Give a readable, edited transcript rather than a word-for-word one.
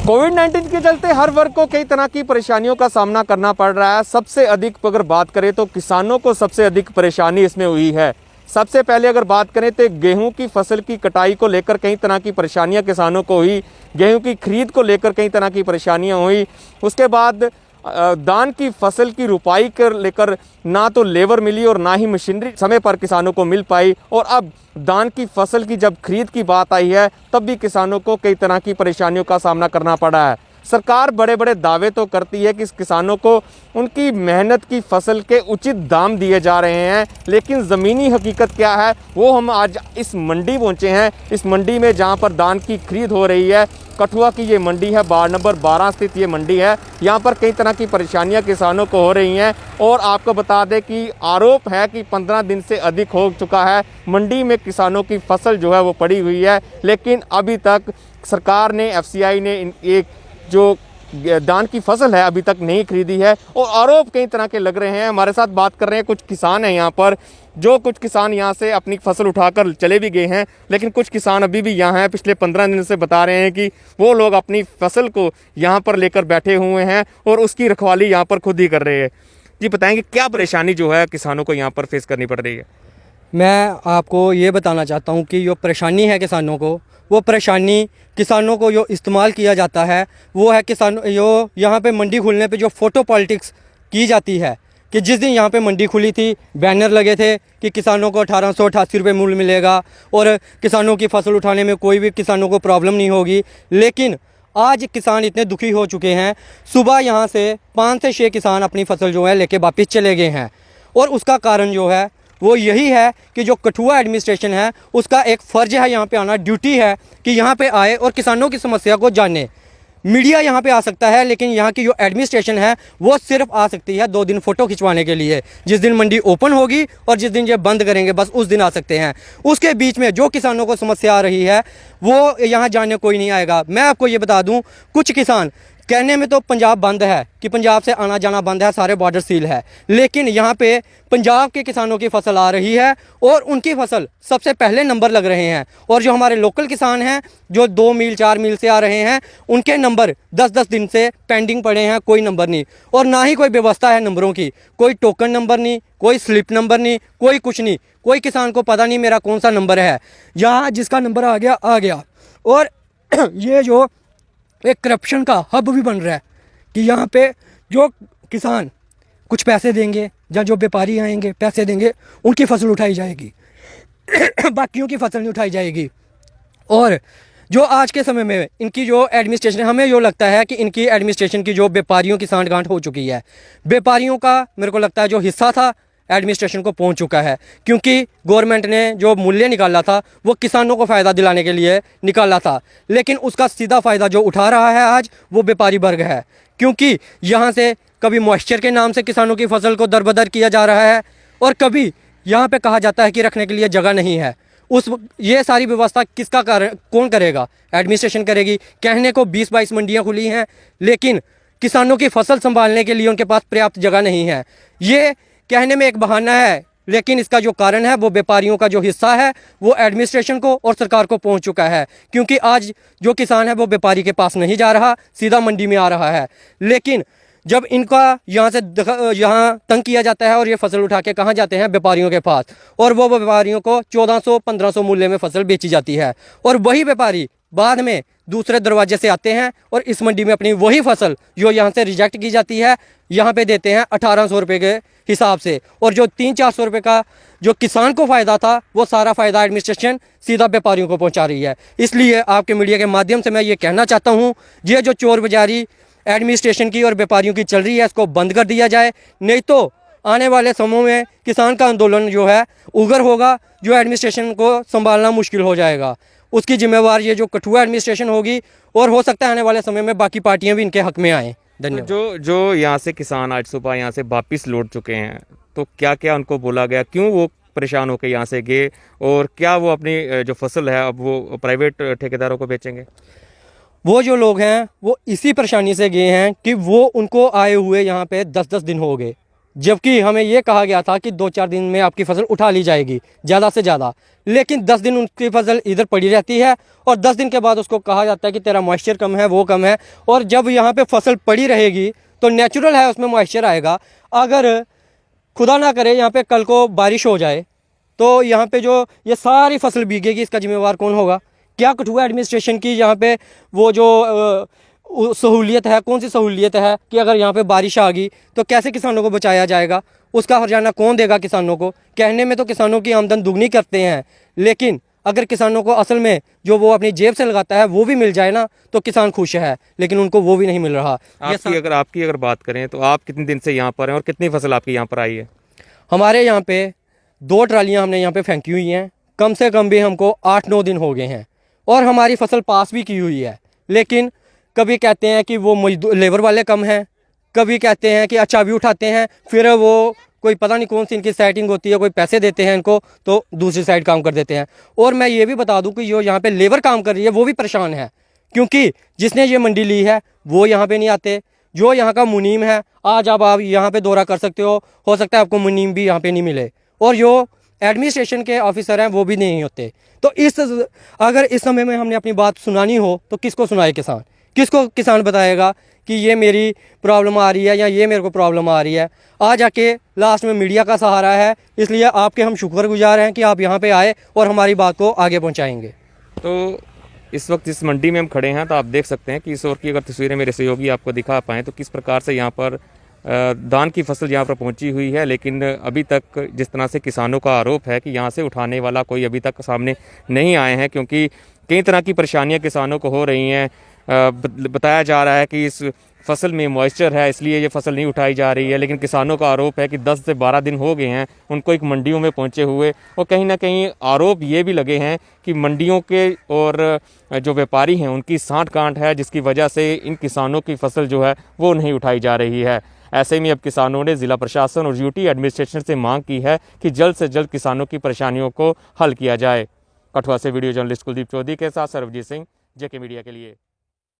कोविड-19 के चलते हर वर्ग को कई तरह की परेशानियों का सामना करना पड़ रहा है। सबसे अधिक अगर बात करें तो किसानों को सबसे अधिक परेशानी इसमें हुई है। सबसे पहले अगर बात करें तो गेहूं की फसल की कटाई को लेकर कई तरह की परेशानियां किसानों को हुई, गेहूं की खरीद को लेकर कई तरह की परेशानियां हुई। उसके बाद धान की फसल की रुपाई कर लेकर ना तो लेबर मिली और ना ही मशीनरी समय पर किसानों को मिल पाई। और अब धान की फसल की जब खरीद की बात आई है तब भी किसानों को कई तरह की परेशानियों का सामना करना पड़ा है। सरकार बड़े बड़े दावे तो करती है कि किसानों को उनकी मेहनत की फसल के उचित दाम दिए जा रहे हैं, लेकिन ज़मीनी हकीकत क्या है वो हम आज इस मंडी पहुंचे हैं। इस मंडी में जहां पर धान की खरीद हो रही है, कठुआ की ये मंडी है, वार्ड नंबर 12 स्थित ये मंडी है। यहाँ पर कई तरह की परेशानियाँ किसानों को हो रही हैं। और आपको बता दें कि आरोप है कि 15 दिन से अधिक हो चुका है मंडी में किसानों की फसल जो है वो पड़ी हुई है, लेकिन अभी तक सरकार ने, FCI ने एक जो धान की फसल है अभी तक नहीं खरीदी है। और आरोप कई तरह के लग रहे हैं। हमारे साथ बात कर रहे हैं कुछ किसान हैं यहाँ पर, जो कुछ किसान यहाँ से अपनी फसल उठाकर चले भी गए हैं, लेकिन कुछ किसान अभी भी यहाँ हैं। पिछले 15 दिन से बता रहे हैं कि वो लोग अपनी फसल को यहाँ पर लेकर बैठे हुए हैं और उसकी रखवाली यहाँ पर खुद ही कर रहे हैं। जी बताएंगे क्या परेशानी जो है किसानों को यहाँ पर फेस करनी पड़ रही है? मैं आपको ये बताना चाहता हूँ कि जो परेशानी है किसानों को, वो परेशानी किसानों को जो इस्तेमाल किया जाता है वो है किसानों जो यहाँ पे मंडी खुलने पे जो फ़ोटो पॉलिटिक्स की जाती है कि जिस दिन यहाँ पे मंडी खुली थी बैनर लगे थे कि किसानों को 1888 रुपये मूल्य मिलेगा और किसानों की फसल उठाने में कोई भी किसानों को प्रॉब्लम नहीं होगी। लेकिन आज किसान इतने दुखी हो चुके हैं, सुबह यहाँ से 5 से 6 किसान अपनी फसल जो है लेके वापस चले गए हैं। और उसका कारण जो है वो यही है कि जो कठुआ एडमिनिस्ट्रेशन है उसका एक फ़र्ज है यहाँ पे आना, ड्यूटी है कि यहाँ पे आए और किसानों की समस्या को जाने। मीडिया यहाँ पे आ सकता है, लेकिन यहाँ की जो एडमिनिस्ट्रेशन है वो सिर्फ आ सकती है 2 दिन फ़ोटो खिंचवाने के लिए। जिस दिन मंडी ओपन होगी और जिस दिन ये बंद करेंगे बस उस दिन आ सकते हैं। उसके बीच में जो किसानों को समस्या आ रही है वो यहाँ जाने कोई नहीं आएगा। मैं आपको ये बता दूँ, कुछ किसान कहने में तो पंजाब बंद है कि पंजाब से आना जाना बंद है, सारे बॉर्डर सील है, लेकिन यहाँ पे पंजाब के किसानों की फसल आ रही है और उनकी फसल सबसे पहले नंबर लग रहे हैं। और जो हमारे लोकल किसान हैं जो 2 मील 4 मील से आ रहे हैं उनके नंबर 10-10 दिन से पेंडिंग पड़े हैं, कोई नंबर नहीं। और ना ही कोई व्यवस्था है नंबरों की, कोई टोकन नंबर नहीं, कोई स्लिप नंबर नहीं, कोई कुछ नहीं। कोई किसान को पता नहीं मेरा कौन सा नंबर है, यहाँ जिसका नंबर आ गया। और ये जो एक करप्शन का हब भी बन रहा है कि यहाँ पे जो किसान कुछ पैसे देंगे या जो व्यापारी आएंगे पैसे देंगे उनकी फसल उठाई जाएगी बाकियों की फसल नहीं उठाई जाएगी। और जो आज के समय में इनकी जो एडमिनिस्ट्रेशन है, हमें जो लगता है कि इनकी एडमिनिस्ट्रेशन की जो व्यापारियों की सांठ-गांठ हो चुकी है। व्यापारियों का मेरे को लगता है जो हिस्सा था एडमिनिस्ट्रेशन को पहुंच चुका है, क्योंकि गवर्नमेंट ने जो मूल्य निकाला था वो किसानों को फ़ायदा दिलाने के लिए निकाला था, लेकिन उसका सीधा फ़ायदा जो उठा रहा है आज वो व्यापारी वर्ग है। क्योंकि यहाँ से कभी मॉइस्चर के नाम से किसानों की फसल को दरबदर किया जा रहा है और कभी यहाँ पे कहा जाता है कि रखने के लिए जगह नहीं है। ये सारी व्यवस्था किसका कौन करेगा? एडमिनिस्ट्रेशन करेगी। कहने को 20-22 मंडियाँ खुली हैं, लेकिन किसानों की फसल संभालने के लिए उनके पास पर्याप्त जगह नहीं है। ये कहने में एक बहाना है, लेकिन इसका जो कारण है वो व्यापारियों का जो हिस्सा है वो एडमिनिस्ट्रेशन को और सरकार को पहुंच चुका है। क्योंकि आज जो किसान है वो व्यापारी के पास नहीं जा रहा, सीधा मंडी में आ रहा है। लेकिन जब इनका यहाँ तंग किया जाता है और ये फसल उठा के कहाँ जाते हैं? व्यापारियों के पास, और वो व्यापारियों को 1400-1500 मूल्य में फसल बेची जाती है। और वही व्यापारी बाद में दूसरे दरवाजे से आते हैं और इस मंडी में अपनी वही फसल जो यहाँ से रिजेक्ट की जाती है यहाँ पे देते हैं 1800 रुपये के हिसाब से। और जो 300-400 रुपये का जो किसान को फ़ायदा था वो सारा फ़ायदा एडमिनिस्ट्रेशन सीधा व्यापारियों को पहुँचा रही है। इसलिए आपके मीडिया के माध्यम से मैं ये कहना चाहता हूँ, ये जो चोर बाजारी एडमिनिस्ट्रेशन की और व्यापारियों की चल रही है इसको बंद कर दिया जाए, नहीं तो आने वाले समय में किसान का आंदोलन जो है उग्र होगा, जो एडमिनिस्ट्रेशन को संभालना मुश्किल हो जाएगा। उसकी जिम्मेवार ये जो कठुआ एडमिनिस्ट्रेशन होगी, और हो सकता है आने वाले समय में बाकी पार्टियां भी इनके हक में आएँ। धन्यवाद। जो यहाँ से किसान आज सुबह यहाँ से वापिस लौट चुके हैं, तो क्या क्या उनको बोला गया, क्यों वो परेशान होकर यहाँ से गए, और क्या वो अपनी जो फसल है अब वो प्राइवेट ठेकेदारों को बेचेंगे? वो जो लोग हैं वो इसी परेशानी से गए हैं कि वो उनको आए हुए यहाँ पे 10-10 दिन हो गए। जबकि हमें ये कहा गया था कि 2-4 दिन में आपकी फसल उठा ली जाएगी ज़्यादा से ज़्यादा, लेकिन 10 दिन उनकी फसल इधर पड़ी रहती है और 10 दिन के बाद उसको कहा जाता है कि तेरा मॉइस्चर कम है, वो कम है। और जब यहाँ पे फसल पड़ी रहेगी तो नेचुरल है उसमें मॉइस्चर आएगा। अगर खुदा ना करे यहाँ पे कल को बारिश हो जाए तो यहाँ पे जो ये सारी फसल भीगेगी, इसका जिम्मेवार कौन होगा? क्या कठुआ एडमिनिस्ट्रेशन की यहाँ पे वो जो सहूलियत है, कौन सी सहूलियत है कि अगर यहाँ पे बारिश आ गई तो कैसे किसानों को बचाया जाएगा? उसका हर्जाना कौन देगा किसानों को? कहने में तो किसानों की आमदन दुगनी करते हैं, लेकिन अगर किसानों को असल में जो वो अपनी जेब से लगाता है वो भी मिल जाए ना तो किसान खुश है, लेकिन उनको वो भी नहीं मिल रहा। आपकी अगर बात करें तो आप कितने दिन से यहाँ पर हैं और कितनी फसल आपकी यहाँ पर आई है? हमारे यहाँ पे 2 ट्रालियाँ हमने यहाँ पे फेंकी हुई हैं, कम से कम भी हमको 8-9 दिन हो गए हैं और हमारी फसल पास भी की हुई है। लेकिन कभी कहते हैं कि वो मजदूर लेबर वाले कम हैं, कभी कहते हैं कि अच्छा भी उठाते हैं, फिर वो कोई पता नहीं कौन सी इनकी सेटिंग होती है, कोई पैसे देते हैं इनको तो दूसरी साइड काम कर देते हैं। और मैं ये भी बता दूं कि जो यहाँ पे लेबर काम कर रही है वो भी परेशान है, क्योंकि जिसने ये मंडी ली है वो यहाँ पे नहीं आते। जो यहाँ का मुनीम है, आज आप यहाँ पे दौरा कर सकते हो सकता है आपको मुनीम भी यहाँ पे नहीं मिले, और जो एडमिनिस्ट्रेशन के ऑफिसर हैं वो भी नहीं होते। तो अगर इस समय में हमने अपनी बात सुनानी हो तो किसको सुनाए किसान? किसको किसान बताएगा कि ये मेरी प्रॉब्लम आ रही है या ये मेरे को प्रॉब्लम आ रही है? आ जाके लास्ट में मीडिया का सहारा है, इसलिए आपके हम शुक्रगुजार हैं कि आप यहाँ पे आए और हमारी बात को आगे पहुँचाएंगे। तो इस वक्त जिस मंडी में हम खड़े हैं तो आप देख सकते हैं कि इस ओर की अगर तस्वीरें मेरे सहयोगी आपको दिखा पाएँ तो किस प्रकार से यहाँ पर धान की फसल यहाँ पर पहुँची हुई है। लेकिन अभी तक जिस तरह से किसानों का आरोप है कि यहाँ से उठाने वाला कोई अभी तक सामने नहीं आए हैं, क्योंकि कई तरह की परेशानियाँ किसानों को हो रही हैं। बताया जा रहा है कि इस फसल में मॉइस्चर है इसलिए ये फसल नहीं उठाई जा रही है, लेकिन किसानों का आरोप है कि 10 से 12 दिन हो गए हैं उनको एक मंडियों में पहुंचे हुए, और कहीं ना कहीं आरोप ये भी लगे हैं कि मंडियों के और जो व्यापारी हैं उनकी साठ गांठ है, जिसकी वजह से इन किसानों की फसल जो है वो नहीं उठाई जा रही है। ऐसे में अब किसानों ने ज़िला प्रशासन और यूटी एडमिनिस्ट्रेशन से मांग की है कि जल्द से जल्द किसानों की परेशानियों को हल किया जाए। कठुआ से वीडियो जर्नलिस्ट कुलदीप चौधरी के साथ सर्वजीत सिंह, जेके मीडिया के लिए।